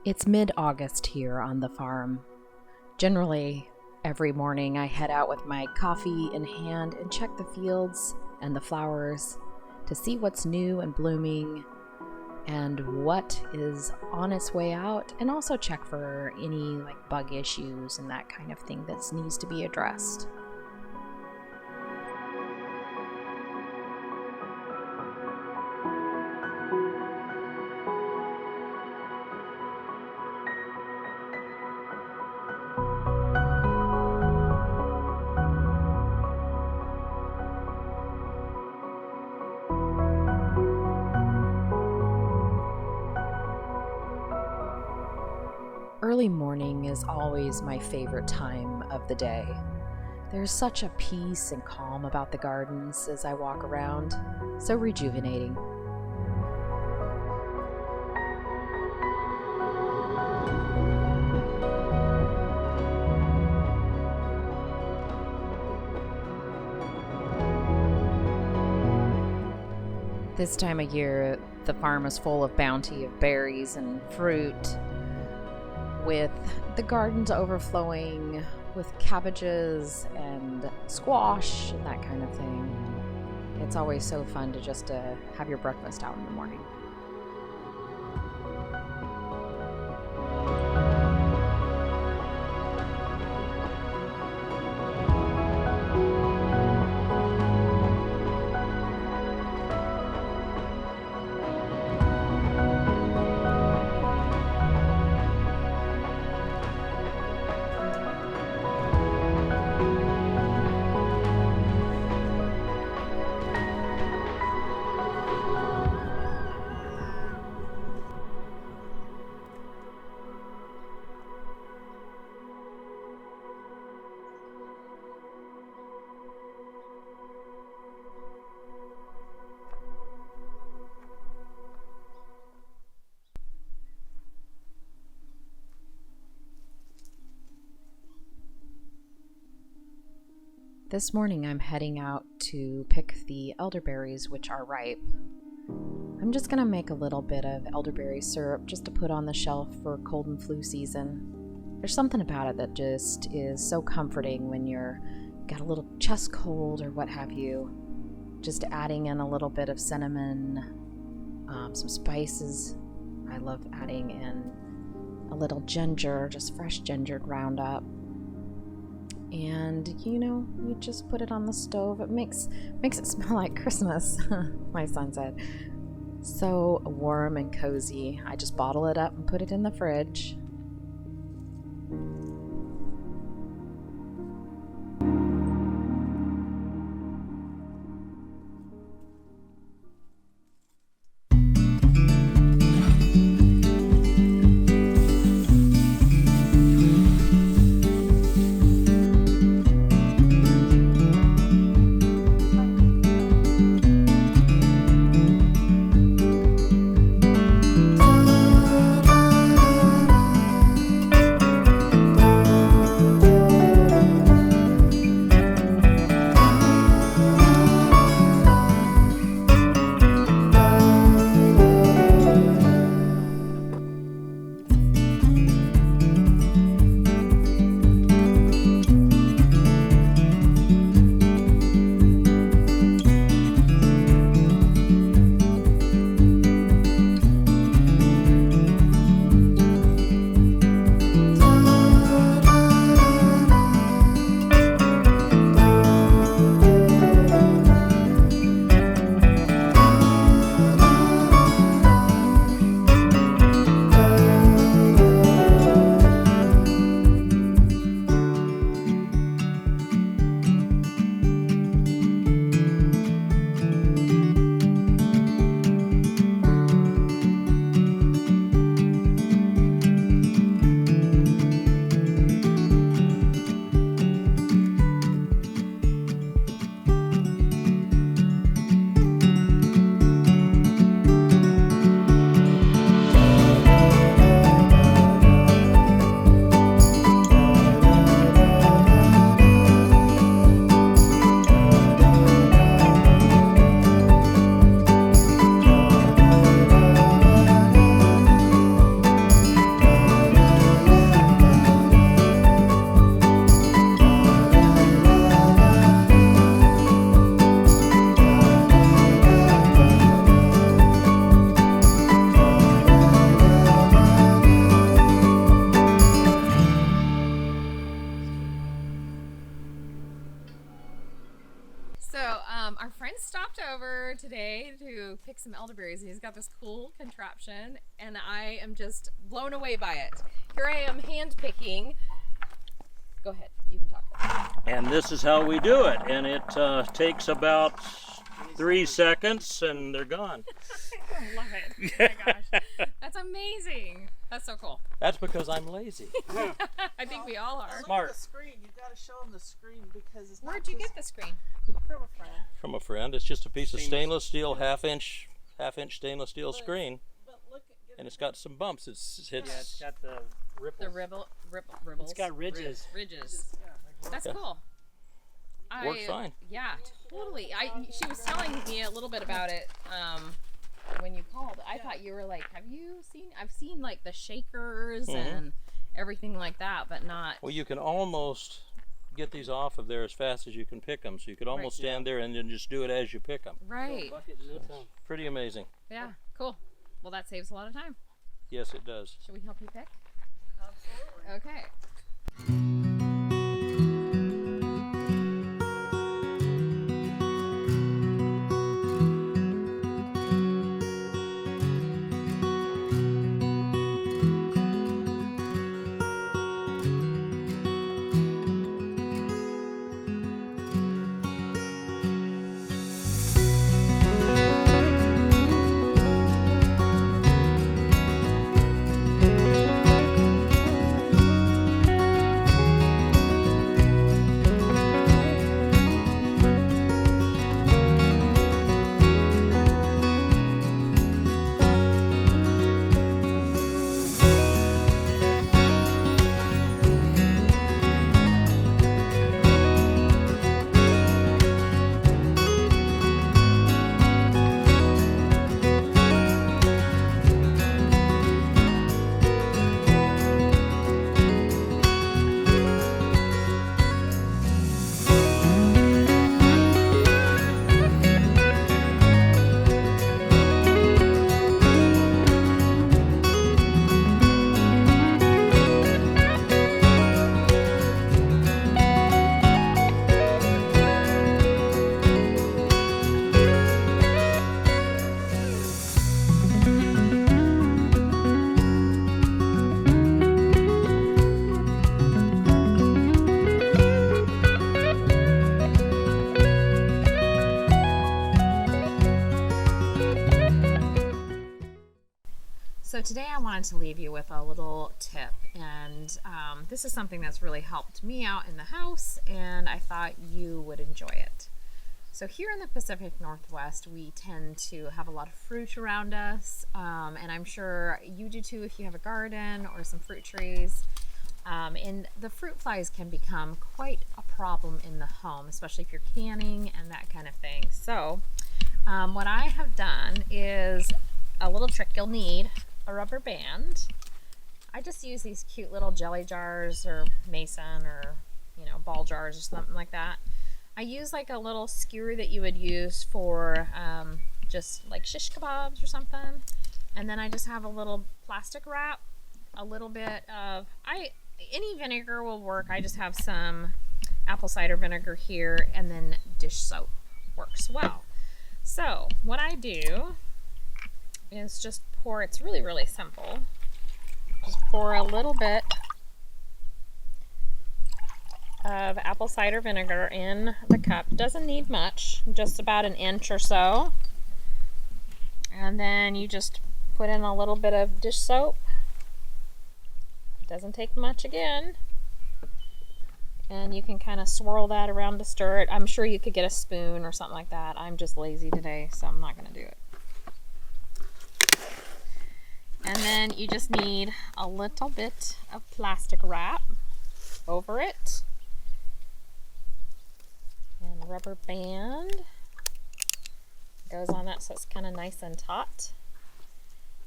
It's mid-August here on the farm. Generally, every morning I head out with my coffee in hand and check the fields and the flowers to see what's new and blooming and what is on its way out, and also check for any bug issues and that kind of thing that needs to be addressed. Early morning is always my favorite time of the day. There's such a peace and calm about the gardens as I walk around, so rejuvenating. This time of year, the farm is full of bounty of berries and fruit, with the gardens overflowing with cabbages and squash and that kind of thing. It's always so fun to just have your breakfast out in the morning. This morning I'm heading out to pick the elderberries, which are ripe. I'm just gonna make a little bit of elderberry syrup just to put on the shelf for cold and flu season. There's something about it that just is so comforting when you're got a little chest cold or what have you. Just adding in a little bit of cinnamon, some spices. I love adding in a little ginger, just fresh ginger ground up. And you just put it on the stove. It makes it smell like Christmas, my son said. So warm and cozy. I just bottle it up and put it in the fridge. stopped over today to pick some elderberries, and he's got this cool contraption, and I am just blown away by it. Here I am hand picking. Go ahead, you can talk about it. And this is how we do it, and it takes about 3 seconds and they're gone. I love it. Oh my gosh. That's amazing. That's so cool. That's because I'm lazy. I think we all are. Smart. Look at the screen. You got to show them the screen because it's not Where'd you just get the screen? from a friend. From a friend. It's just a piece of stainless steel, half-inch stainless steel screen, But look at and it's got some bumps. It's It's got the ripples. The ripples. It's got ridges. Ridges. That's Yeah. cool. Works fine. Yeah, totally. She was telling me a little bit about it when you called. I thought you were like, I've seen like the shakers and everything like that, but not. Well, you can almost get these off of there as fast as you can pick them. So you could almost stand there and then just do it as you pick them. Right. Pretty amazing. Yeah, cool. Well, that saves a lot of time. Yes, it does. Should we help you pick? Absolutely. Okay. So today I wanted to leave you with a little tip, and this is something that's really helped me out in the house, and I thought you would enjoy it. So here in the Pacific Northwest, we tend to have a lot of fruit around us, and I'm sure you do too if you have a garden or some fruit trees. And the fruit flies can become quite a problem in the home, especially if you're canning and that kind of thing. So what I have done is a little trick. You'll need a rubber band. I just use these cute little jelly jars or mason or ball jars or something like that. I use like a little skewer that you would use for just like shish kebabs or something, and then I just have a little plastic wrap, a little bit of any vinegar will work. I just have some apple cider vinegar here, and then dish soap works well. So what I do is just pour, it's really, really simple. Just pour a little bit of apple cider vinegar in the cup. Doesn't need much, just about an inch or so. And then you just put in a little bit of dish soap. Doesn't take much again. And you can kind of swirl that around to stir it. I'm sure you could get a spoon or something like that. I'm just lazy today, so I'm not going to do it. And then you just need a little bit of plastic wrap over it. And rubber band goes on that so it's kind of nice and taut.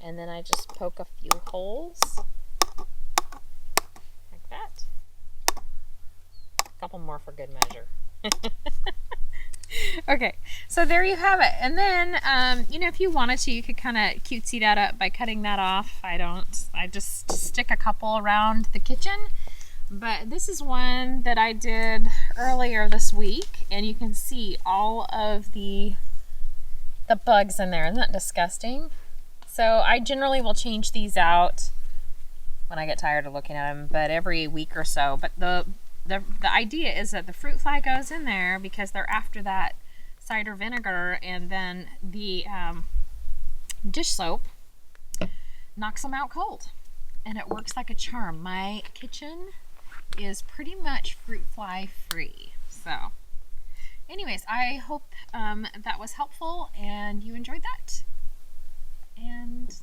And then I just poke a few holes like that. A couple more for good measure. Okay, so there you have it. And then, if you wanted to, you could kind of cutesy that up by cutting that off. I don't. I just stick a couple around the kitchen. But this is one that I did earlier this week, and you can see all of the bugs in there. Isn't that disgusting? So I generally will change these out when I get tired of looking at them, but every week or so. But the idea is that the fruit fly goes in there because they're after that cider vinegar, and then the dish soap knocks them out cold, and it works like a charm. My kitchen is pretty much fruit fly free. So anyways, I hope that was helpful and you enjoyed that. And